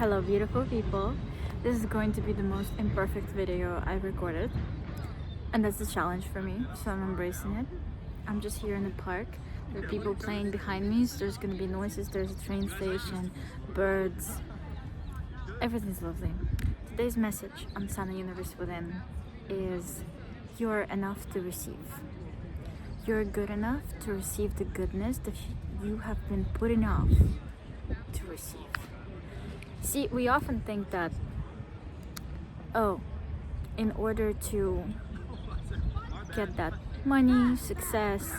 Hello beautiful people. This is going to be the most imperfect video I've recorded, and that's a challenge for me, so I'm embracing it. I'm just here in the park. There are people playing behind me, so there's gonna be noises. There's a train station, birds, everything's lovely. Today's message on Sana Universe Within is you're enough to receive. You're good enough to receive the goodness that you have been putting off to receive. See, we often think that, in order to get that money, success,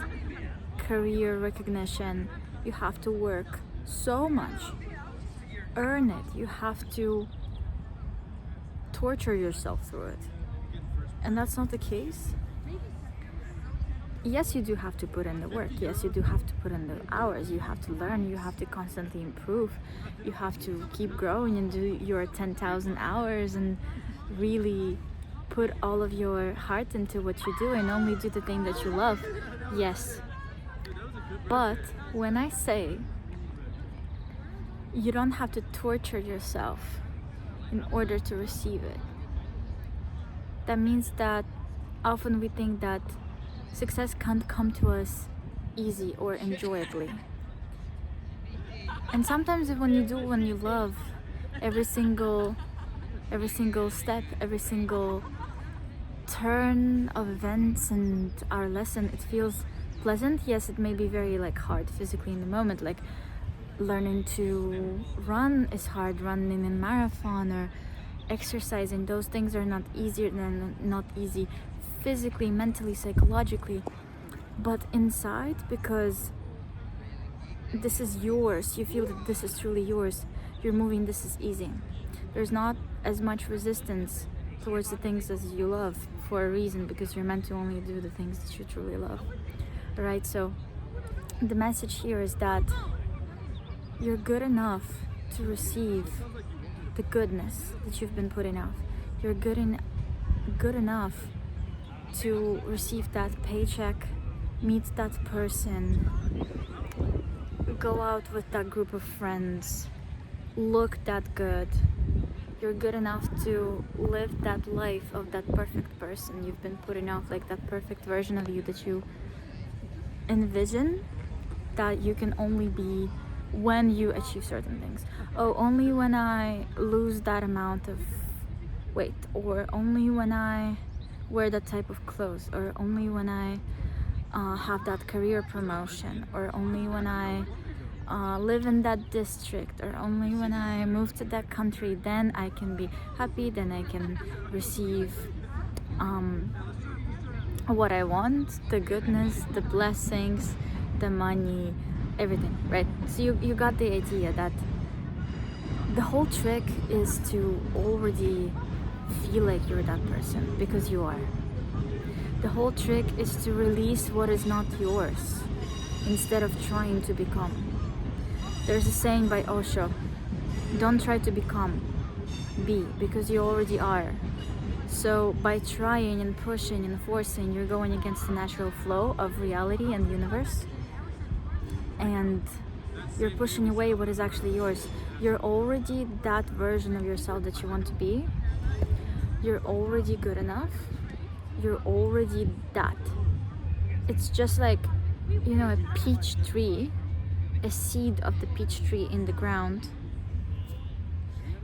career recognition, you have to work so much, earn it. You have to torture yourself through it. And that's not the case. Yes, you do have to put in the work. Yes, you do have to put in the hours. You have to learn. You have to constantly improve. You have to keep growing and do your 10,000 hours and really put all of your heart into what you do and only do the thing that you love. Yes. But when I say you don't have to torture yourself in order to receive it, that means that often we think that success can't come to us easy or enjoyably. And sometimes when you love, every single step, every single turn of events and our lesson, it feels pleasant. Yes, it may be very hard physically in the moment, like learning to run is hard, running in marathon or exercising. Those things are not easy physically, mentally, psychologically, but inside, because this is yours, you feel that this is truly yours, you're moving, this is easy. There's not as much resistance towards the things as you love for a reason, because you're meant to only do the things that you truly love. Alright, so the message here is that you're good enough to receive the goodness that you've been putting off. You're good enough to receive that paycheck, meet that person, go out with that group of friends, look that good. You're good enough to live that life of that perfect person you've been putting off, like that perfect version of you that you envision that you can only be when you achieve certain things. Only when I lose that amount of weight, or only when I wear that type of clothes, or only when I have that career promotion, or only when I live in that district, or only when I move to that country, then I can be happy, then I can receive what I want, the goodness, the blessings, the money, everything, right? So you got the idea that the whole trick is to already feel like you're that person, because you are. The whole trick is to release what is not yours instead of trying to become. There's a saying by Osho: don't try to become, be, because you already are. So by trying and pushing and forcing, you're going against the natural flow of reality and the universe, and you're pushing away what is actually yours. You're already that version of yourself that you want to be. You're already good enough. You're already that. It's just like, a peach tree, a seed of the peach tree in the ground.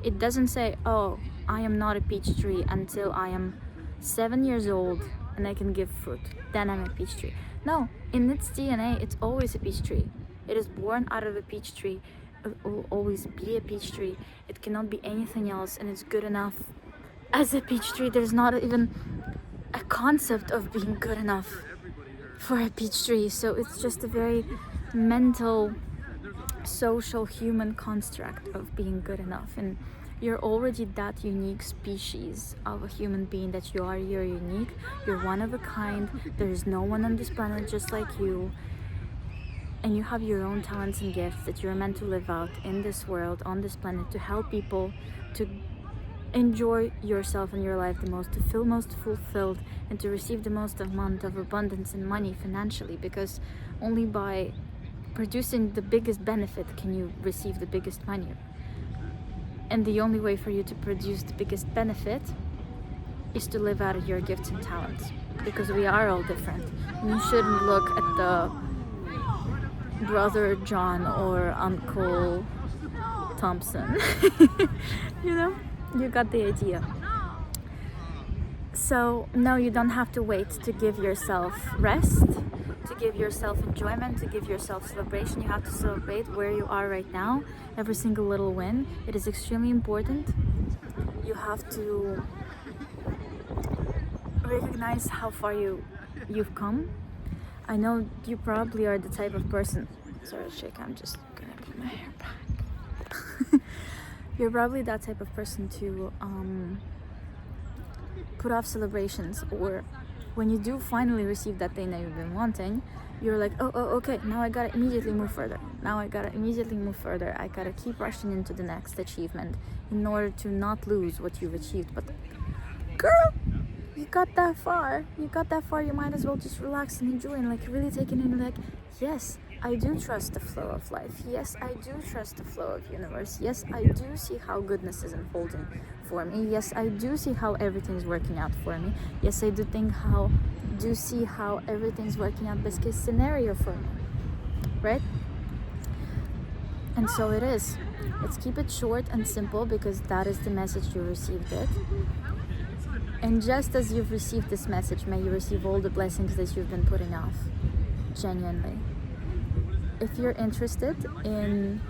It doesn't say, I am not a peach tree until I am 7 years old and I can give fruit, then I'm a peach tree. No, in its DNA, it's always a peach tree. It is born out of a peach tree. It will always be a peach tree. It cannot be anything else, and it's good enough as a peach tree. There's not even a concept of being good enough for a peach tree. So it's just a very mental, social, human construct of being good enough. And you're already that unique species of a human being that you are. You're unique. You're one of a kind. There is no one on this planet just like you. And you have your own talents and gifts that you're meant to live out in this world, on this planet, to help people, to enjoy yourself and your life the most, to feel most fulfilled, and to receive the most amount of abundance and money financially, because only by producing the biggest benefit can you receive the biggest money. And the only way for you to produce the biggest benefit is to live out of your gifts and talents, because we are all different. And you shouldn't look at the brother John or Uncle Thompson. You know, you got the idea. So no, you don't have to wait to give yourself rest, to give yourself enjoyment, to give yourself celebration. You have to celebrate where you are right now, every single little win. It is extremely important. You have to recognize how far you've come. I know you probably are the type of person, sorry Shake, I'm just gonna put my hair back. You're probably that type of person to put off celebrations, or when you do finally receive that thing that you've been wanting, you're like, oh okay, now I gotta immediately move further. I gotta keep rushing into the next achievement in order to not lose what you've achieved. But girl, you got that far, you might as well just relax and enjoy and like really take it in, like, yes, I do trust the flow of life. Yes, I do trust the flow of universe. Yes, I do see how goodness is unfolding for me. Yes, I do see how everything's working out for me. Yes, I do see how everything's working out best case scenario for me, right? And so it is. Let's keep it short and simple, because that is the message you received it. And just as you've received this message, may you receive all the blessings that you've been putting off. Genuinely. If you're interested in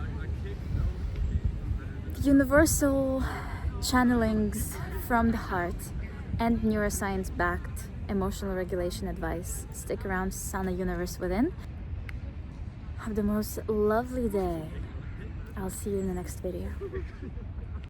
universal channelings from the heart and neuroscience-backed emotional regulation advice, stick around Sana Universe Within. Have the most lovely day. I'll see you in the next video.